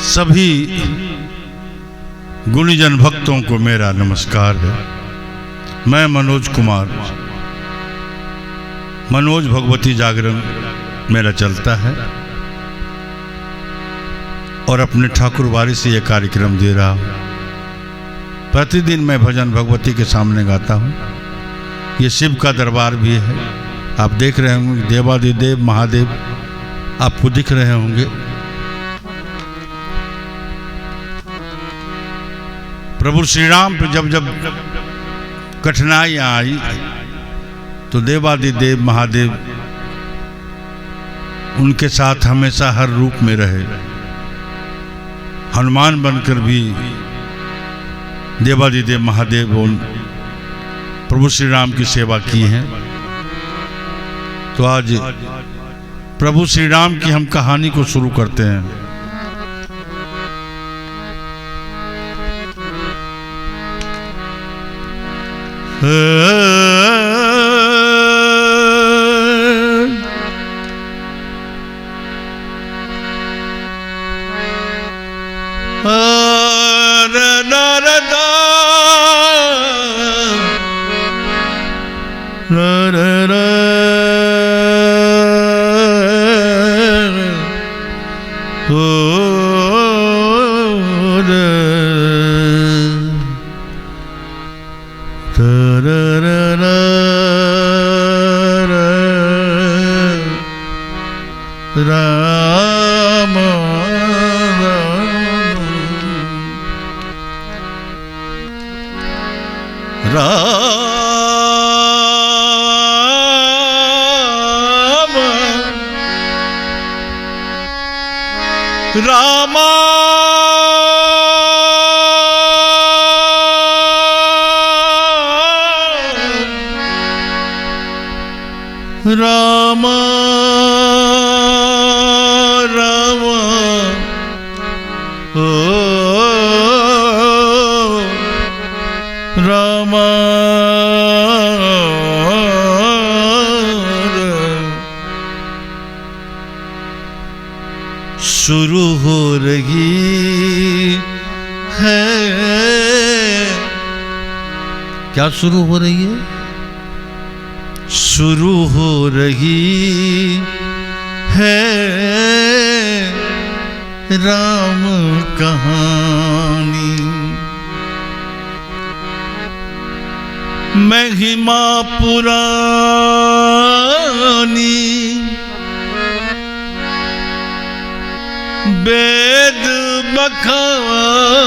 सभी गुणीजन भक्तों को मेरा नमस्कार है। मैं मनोज कुमार, मनोज भगवती जागरण मेरा चलता है और अपने ठाकुरबाड़ी से ये कार्यक्रम दे रहा हूँ। प्रतिदिन मैं भजन भगवती के सामने गाता हूँ। ये शिव का दरबार भी है। आप देख रहे होंगे देवादिदेव महादेव आपको दिख रहे होंगे। प्रभु श्री राम पे जब जब कठिनाइयाँ आई तो देवादिदेव महादेव उनके साथ हमेशा हर रूप में रहे। हनुमान बनकर भी देवादिदेव महादेव प्रभु श्री राम की सेवा की है। तो आज प्रभु श्री राम की हम कहानी को शुरू करते हैं। राम राम राम राम ओ राम शुरू हो रही है। क्या शुरू हो रही है? शुरू हो रही है राम कहानी। महिमा पुरानी वेद बखानी।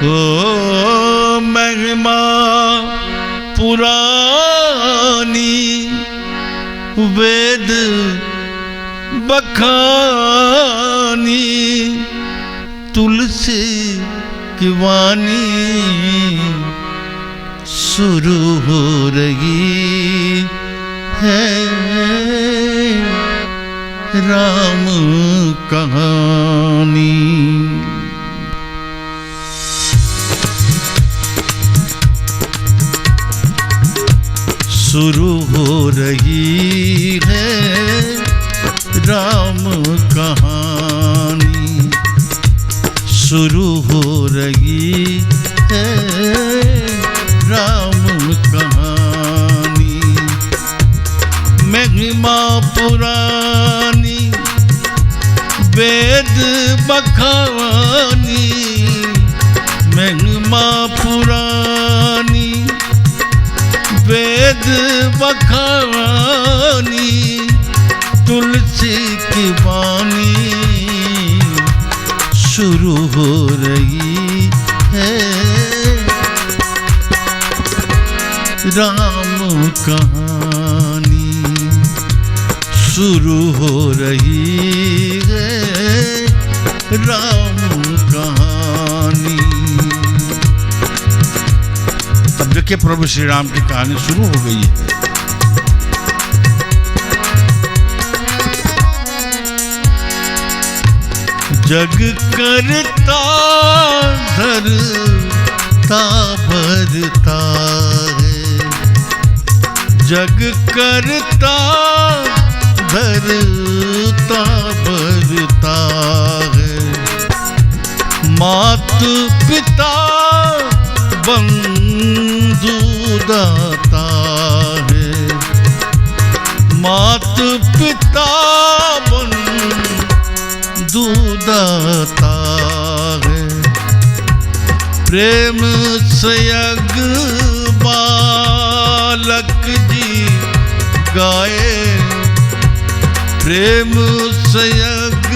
ओ महिमा पुरानी वेद बखानी। तुलसी की वाणी शुरू हो रही है राम कहानी। शुरू हो रही है राम कहानी। शुरू हो रही है राम कहानी। महिमा पुरानी वेद बखानी। महिमा पुरानी वेद बखानी। तुलसी की वाणी शुरू हो रही है राम कहानी। शुरू हो रही है राम कहानी। तब देखिए प्रभु श्री राम की कहानी शुरू हो गई है। जग करता धरता भरता है। जग करता पिता बंधु दाता है, मात पिता बंधु दाता है। प्रेम संयग बालक जी गाए, प्रेम संयग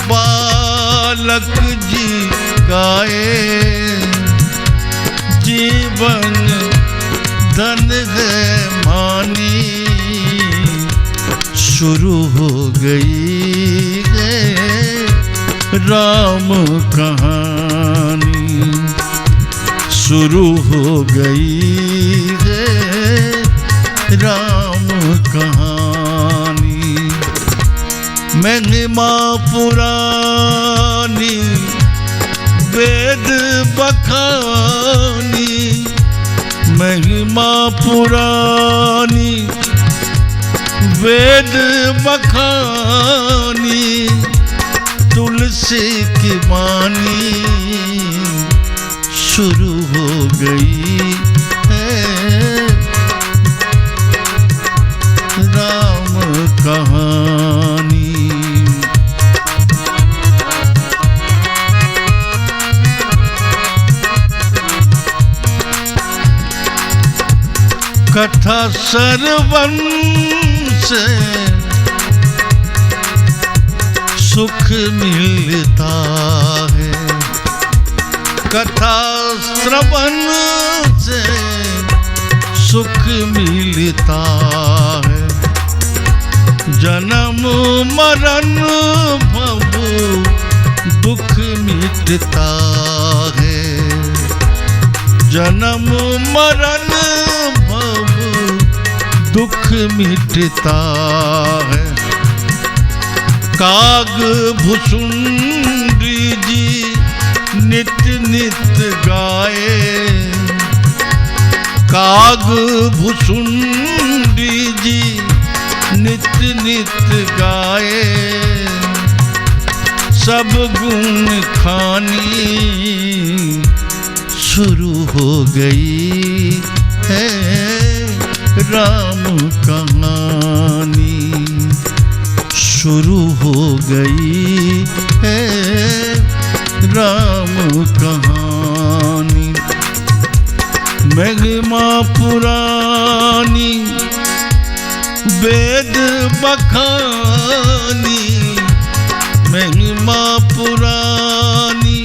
बालक जी गाए। जीवन धन है मानी, शुरू हो गई है राम कहानी, शुरू हो गई है राम कहानी। महिमा पुरानी वेद बखानी, महिमा पुरानी वेद बखानी। तुलसी की वाणी शुरू हो गई है राम कहानी। कथा श्रवण से सुख मिलता है, कथा श्रवण से सुख मिलता है। जन्म मरण भव दुख मिटता है, जन्म मरण भव दुख मिटता है। काग भुसुंडी जी नित नित गाए, काग भुसुंडी जी नित नित गाए। सब गुण खानी शुरू हो गई है राम कहानी, शुरू हो गई है राम कहानी। महिमा पुरानी वेद बखानी, महिमा पुरानी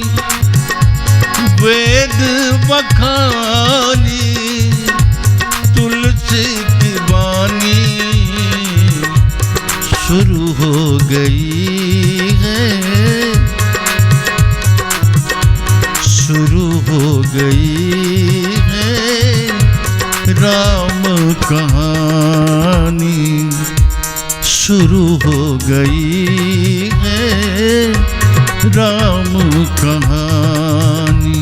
वेद बखानी। तुलसी की वाणी शुरू हो गई है, शुरू हो गई है राम कहानी, शुरू हो गई है राम कहानी।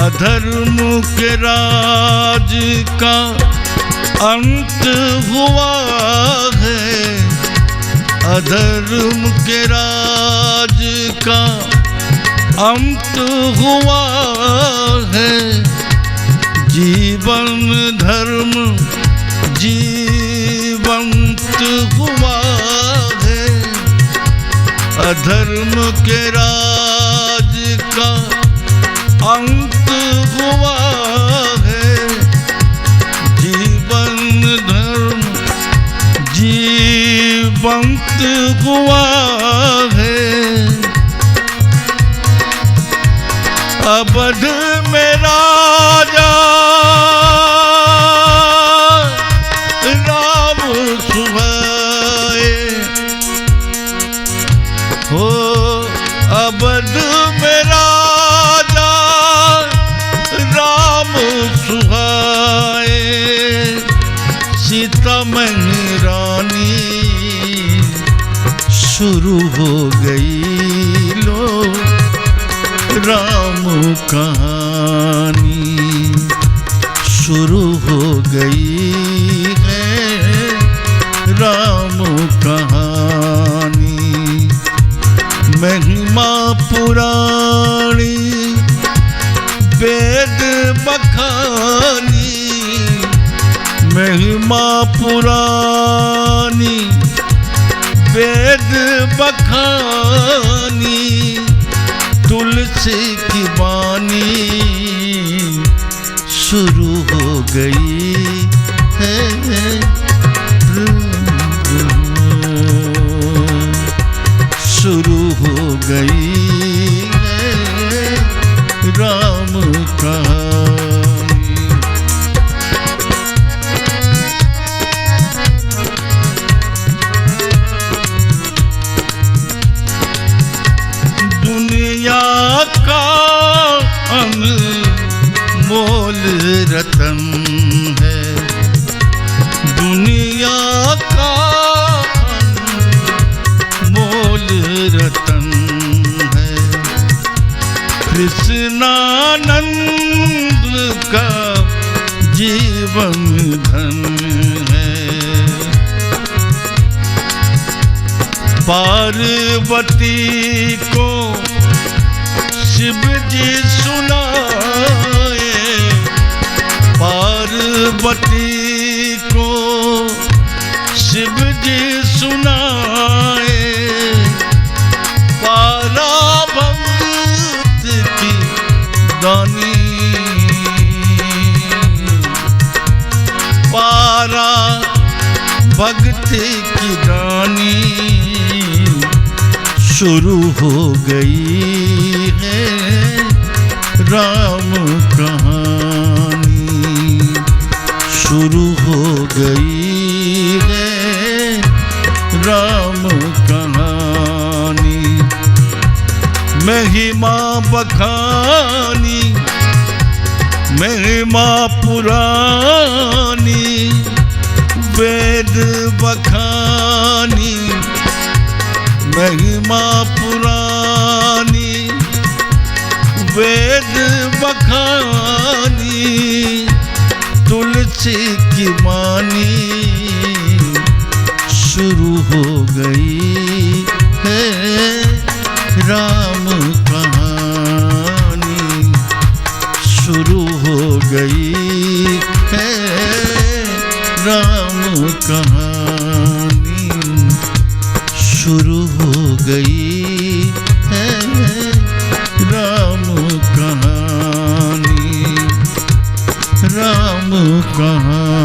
अधर्म के राज का अंत हुआ है, अधर्म के राज का अंत हुआ है। जीवन धर्म जीवंत हुआ है, अधर्म के राज का अंत हुआ है। जीवन धर्म जीवंत हुआ है। अवध में राजा राम सुहाए हो, अवध में राजा राम सुहाए। सीता मन रानी शुरू हो गई लो राम कहानी, शुरू हो गई है राम कहानी। बखानी महिमा पुरानी वेद बखानी तुलसी की वाणी शुरू हो गई है शुरू हो गई है राम कहानी। दुनिया का अनमोल रतन है दुनिया का अनमोल रतन है कृष्णानंद का जीवन धन है पार्वती को शिव जी सुनाए पार्वती को शिव जी सुनाए पारा भक्त की दानी पारा भक्ति की दानी शुरू हो गई है राम कहानी शुरू हो गई है राम कहानी महिमा बखानी महिमा पुरानी वेद बखानी महिमा पुरानी वेद बखानी तुलसी की वाणी शुरू हो गई है राम कहानी शुरू हो गई है राम कहानी शुरू हो गई है राम कहानी राम कहानी।